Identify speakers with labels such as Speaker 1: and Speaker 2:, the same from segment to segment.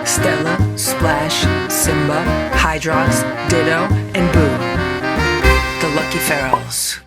Speaker 1: Stella, Splash, Simba, Hydrox, Ditto, and Boo. The Lucky Ferals.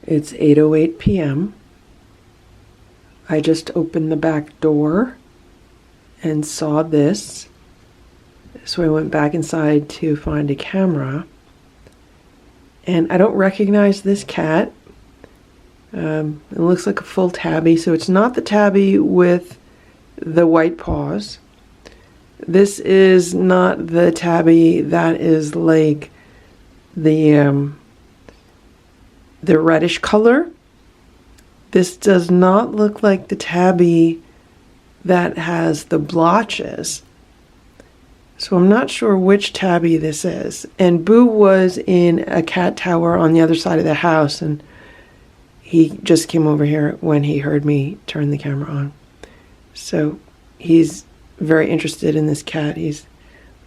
Speaker 2: It's 8:08 p.m. I just opened the back door and saw this. So I went back inside to find a camera. And I don't recognize this cat. It looks like a full tabby, so it's not the tabby with the white paws. This is not the tabby that is like the reddish color. This does not look like the tabby that has the blotches. So I'm not sure which tabby this is. And Boo was in a cat tower on the other side of the house, and he just came over here when he heard me turn the camera on. So he's very interested in this cat. He's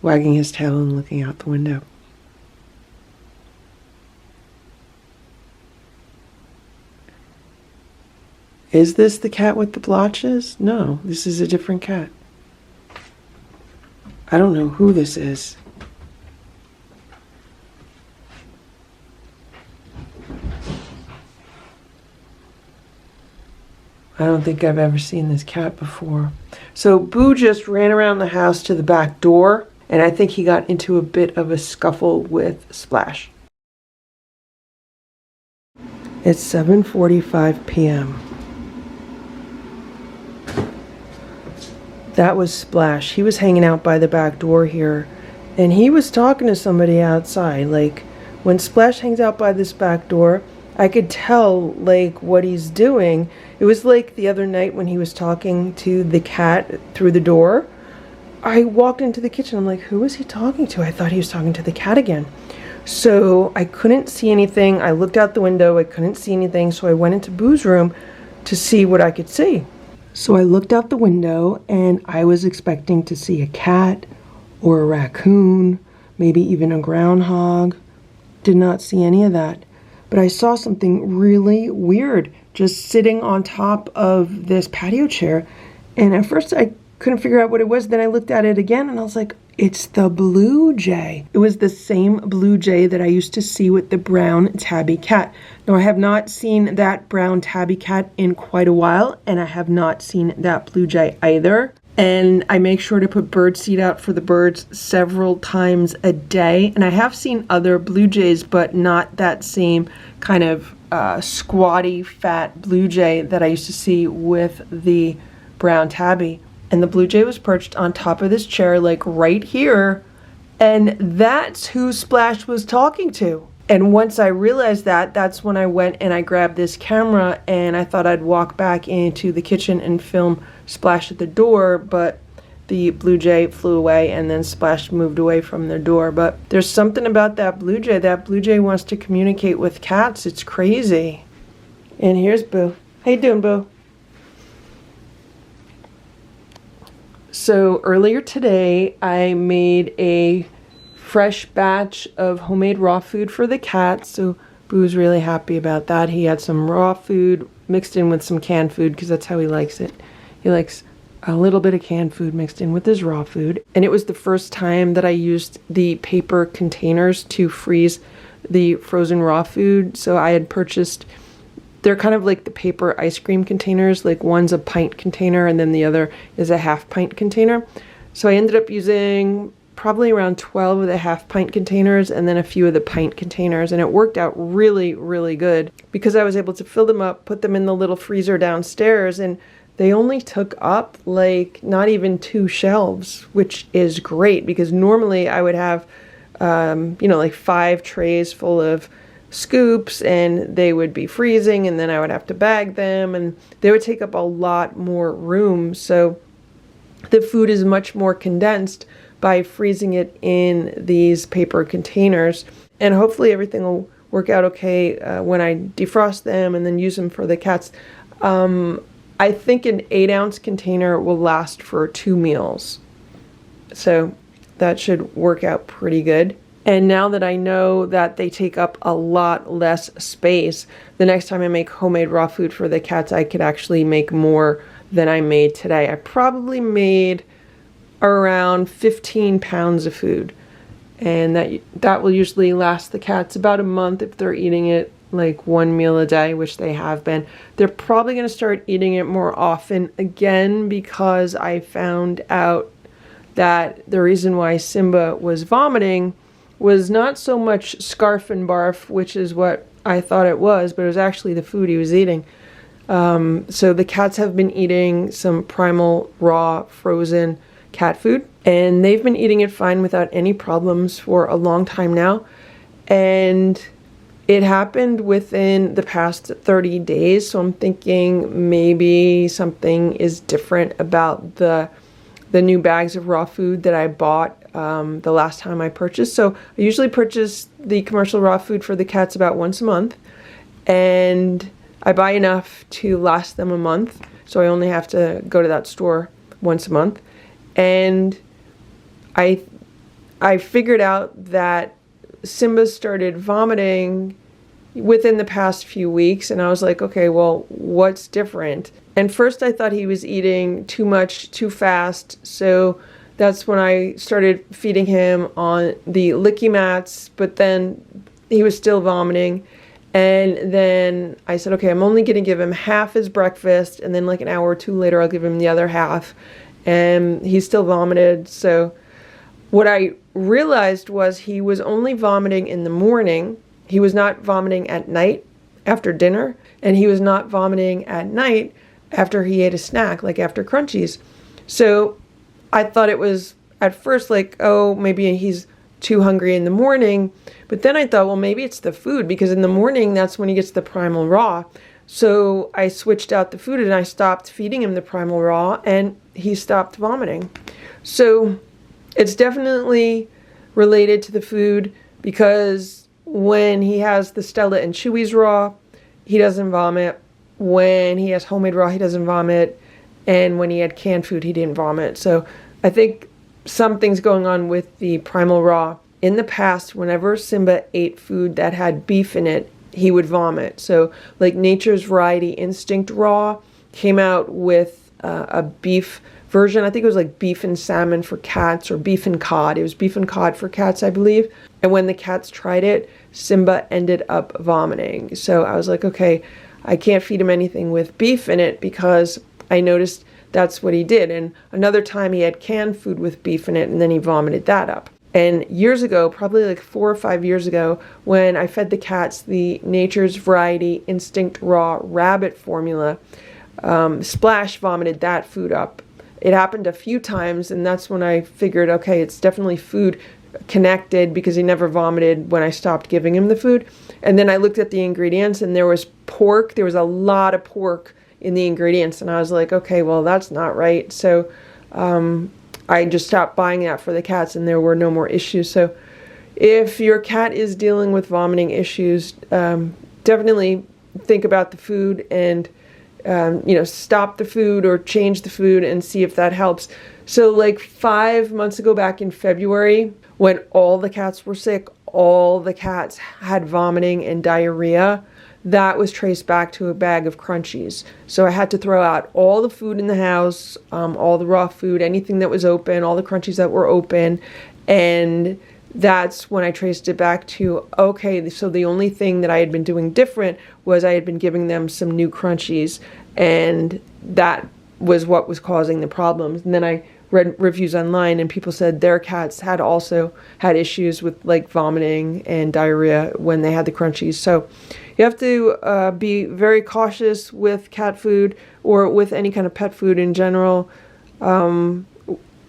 Speaker 2: wagging his tail and looking out the window. Is this the cat with the blotches? No, this is a different cat. I don't know who this is. I don't think I've ever seen this cat before. So Boo just ran around the house to the back door, and I think he got into a bit of a scuffle with Splash. It's 7:45 p.m. That was Splash. He was hanging out by the back door here, and he was talking to somebody outside. Like, when Splash hangs out by this back door, I could tell, like, what he's doing. It was like the other night when he was talking to the cat through the door. I walked into the kitchen. I'm like, who was he talking to? I thought he was talking to the cat again. So I couldn't see anything. I looked out the window. I couldn't see anything. So I went into Boo's room to see what I could see. So I looked out the window, and I was expecting to see a cat or a raccoon, maybe even a groundhog. Did not see any of that. But I saw something really weird just sitting on top of this patio chair. And at first I couldn't figure out what it was. Then I looked at it again, and I was like, it's the blue jay. It was the same blue jay that I used to see with the brown tabby cat. Now, I have not seen that brown tabby cat in quite a while, and I have not seen that blue jay either. And I make sure to put bird seed out for the birds several times a day. And I have seen other blue jays, but not that same kind of squatty, fat blue jay that I used to see with the brown tabby. And the blue jay was perched on top of this chair, like right here. And that's who Splash was talking to. And once I realized that, that's when I went and I grabbed this camera, and I thought I'd walk back into the kitchen and film Splash at the door, but the blue jay flew away, and then Splash moved away from the door. But there's something about that blue jay. That blue jay wants to communicate with cats. It's crazy. And here's Boo. How you doing, Boo? So earlier today, I made a fresh batch of homemade raw food for the cat. So Boo's really happy about that. He had some raw food mixed in with some canned food because that's how he likes it. He likes a little bit of canned food mixed in with his raw food. And it was the first time that I used the paper containers to freeze the frozen raw food. So I had purchased, they're kind of like the paper ice cream containers, like one's a pint container and then the other is a half pint container. So I ended up using probably around 12 of the half pint containers and then a few of the pint containers, and it worked out really, really good because I was able to fill them up, put them in the little freezer downstairs, and they only took up like not even 2 shelves, which is great because normally I would have, like 5 trays full of scoops and they would be freezing, and then I would have to bag them and they would take up a lot more room. So the food is much more condensed by freezing it in these paper containers, and hopefully everything will work out okay when I defrost them and then use them for the cats. I think an 8-ounce container will last for 2 meals. So that should work out pretty good. And now that I know that they take up a lot less space, the next time I make homemade raw food for the cats, I could actually make more than I made today. I probably made around 15 pounds of food. And that will usually last the cats about a month if they're eating it like one meal a day, which they have been. They're probably going to start eating it more often again, because I found out that the reason why Simba was vomiting was not so much scarf and barf, which is what I thought it was, but it was actually the food he was eating. So the cats have been eating some primal, raw, frozen cat food, and they've been eating it fine without any problems for a long time now. And it happened within the past 30 days, so I'm thinking maybe something is different about the new bags of raw food that I bought the last time I purchased. So I usually purchase the commercial raw food for the cats about once a month, and I buy enough to last them a month, so I only have to go to that store once a month. And I figured out that Simba started vomiting within the past few weeks, and I was like, okay, well, what's different? And first I thought he was eating too much too fast, so that's when I started feeding him on the licky mats, but then he was still vomiting. And then I said, okay, I'm only going to give him half his breakfast, and then like an hour or two later I'll give him the other half, and he still vomited. So what I realized was he was only vomiting in the morning. He was not vomiting at night after dinner, and he was not vomiting at night after he ate a snack, like after crunchies. So I thought it was at first like, oh, maybe he's too hungry in the morning. But then I thought, well, maybe it's the food, because in the morning, that's when he gets the primal raw. So I switched out the food and I stopped feeding him the primal raw, and he stopped vomiting. So it's definitely related to the food, because when he has the Stella and Chewy's raw, he doesn't vomit. When he has homemade raw, he doesn't vomit. And when he had canned food, he didn't vomit. So I think something's going on with the primal raw. In the past, whenever Simba ate food that had beef in it, he would vomit. So like Nature's Variety Instinct Raw came out with a beef version. I think it was like beef and salmon for cats, or beef and cod. It was beef and cod for cats, I believe. And when the cats tried it, Simba ended up vomiting. So I was like, okay, I can't feed him anything with beef in it, because I noticed that's what he did. And another time he had canned food with beef in it, and then he vomited that up. And years ago, probably like 4 or 5 years ago, when I fed the cats the Nature's Variety Instinct Raw Rabbit formula, Splash vomited that food up. It happened a few times, and that's when I figured, okay, it's definitely food connected, because he never vomited when I stopped giving him the food. And then I looked at the ingredients, and there was pork. There was a lot of pork in the ingredients, and I was like, okay, well, that's not right. So I just stopped buying that for the cats, and there were no more issues. So if your cat is dealing with vomiting issues, definitely think about the food, and stop the food or change the food and see if that helps. So like 5 months ago, back in February, when all the cats were sick, all the cats had vomiting and diarrhea, that was traced back to a bag of crunchies. So I had to throw out all the food in the house, all the raw food, anything that was open, all the crunchies that were open. And that's when I traced it back to, okay, so the only thing that I had been doing different was I had been giving them some new crunchies, and that was what was causing the problems. And then I read reviews online, and people said their cats had also had issues with like vomiting and diarrhea when they had the crunchies. So you have to be very cautious with cat food, or with any kind of pet food in general.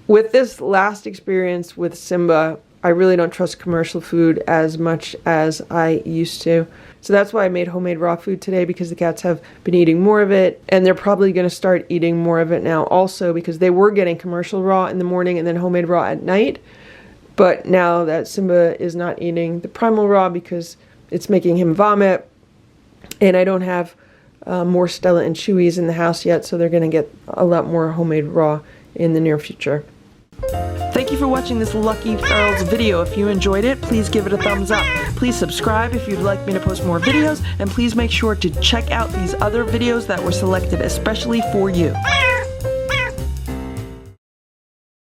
Speaker 2: With this last experience with Simba, I really don't trust commercial food as much as I used to. So that's why I made homemade raw food today, because the cats have been eating more of it, and they're probably going to start eating more of it now also, because they were getting commercial raw in the morning and then homemade raw at night. But now that Simba is not eating the primal raw because it's making him vomit, and I don't have more Stella and Chewy's in the house yet, so they're going to get a lot more homemade raw in the near future. Thank you for watching this Lucky Ferals video. If you enjoyed it, please give it a thumbs up. Please subscribe if you'd like me to post more videos, and please make sure to check out these other videos that were selected especially for you.